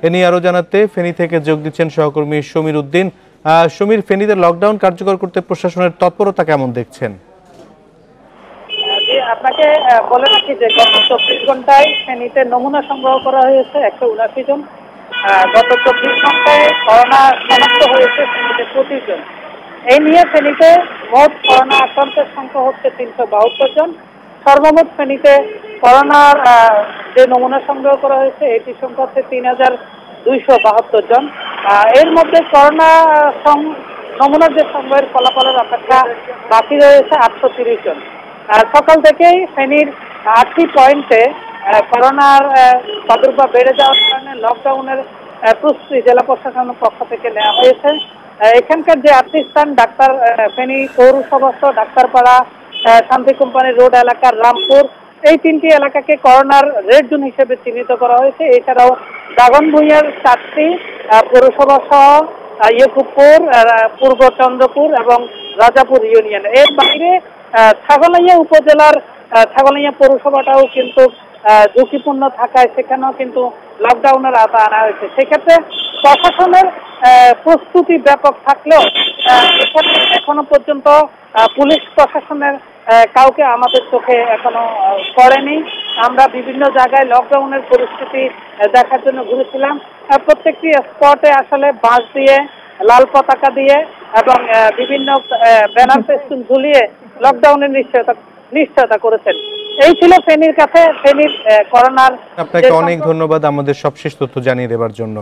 এ নিয়ে আরো জানাতে ফেনী থেকে যোগ দিচ্ছেন সহকর্মী সমীর উদ্দিন। সমীর, ফেনীতে লকডাউন কার্যকর করতে প্রশাসনের তৎপরতা কেমন দেখছেন? আপনাকে বলে রাখি যে গত 24 ঘন্টায় ফেনীতে নমুনা সংগ্রহ করা হয়েছে 179 জন। গত 24 ঘন্টায় করোনা শনাক্ত হয়েছে ফেনীতে 25 জন। এই নিয়ে ফেনীতে মোট করোনা আক্রান্তের সংখ্যা হচ্ছে 372 জন। সর্বমোট ফেনীতে করোনার যে নমুনা সংগ্রহ করা হয়েছে এটির সংখ্যা হচ্ছে 3272 জন। এর মধ্যে করোনা নমুনার যে সংগ্রহের ফলাফলের অপেক্ষা বাকি রয়েছে 830 জন। সকাল থেকেই ফেনীর 8টি পয়েন্টে করোনার প্রাদুর্ভাব বেড়ে যাওয়ার কারণে লকডাউনের প্রস্তুতি জেলা প্রশাসনের পক্ষ থেকে নেওয়া হয়েছে। এখানকার যে 8টি স্থান ফেনী পৌরসভা, ডাক্তারপাড়া, শান্তি কোম্পানি রোড এলাকার রামপুর, এই 3টি এলাকাকে করোনার রেড জোন হিসেবে চিহ্নিত করা হয়েছে। এছাড়াও দাগনভূঞার 4টি পৌরসভা সহ ইয়কুবপুর, পূর্ব চন্দ্রপুর এবং রাজাপুর ইউনিয়ন। এর বাইরে ছাগলাইয়া উপজেলার ছাগলাইয়া পৌরসভাটাও কিন্তু ঝুঁকিপূর্ণ থাকায় সেখানেও কিন্তু লকডাউনের আওতায় আনা হয়েছে। সেক্ষেত্রে প্রশাসনের প্রস্তুতি ব্যাপক থাকলেও এখনো পর্যন্ত পুলিশ প্রশাসনের কাউকে আমাদের চোখে এখনো পড়েনি। আমরা বিভিন্ন জায়গায় লকডাউনের পরিস্থিতি দেখার জন্য ঘুরেছিলাম। প্রত্যেকটি স্পটে আসলে বাঁশ দিয়ে, লাল পতাকা দিয়ে এবং বিভিন্ন ব্যানার ফেস্টুন ঝুলিয়ে লকডাউনের নিশ্চয়তা করেছেন। এই ছিল ফেনীর করোনার। আপনাকে অনেক ধন্যবাদ আমাদের সবশেষ তথ্য জানিয়ে দেওয়ার জন্য।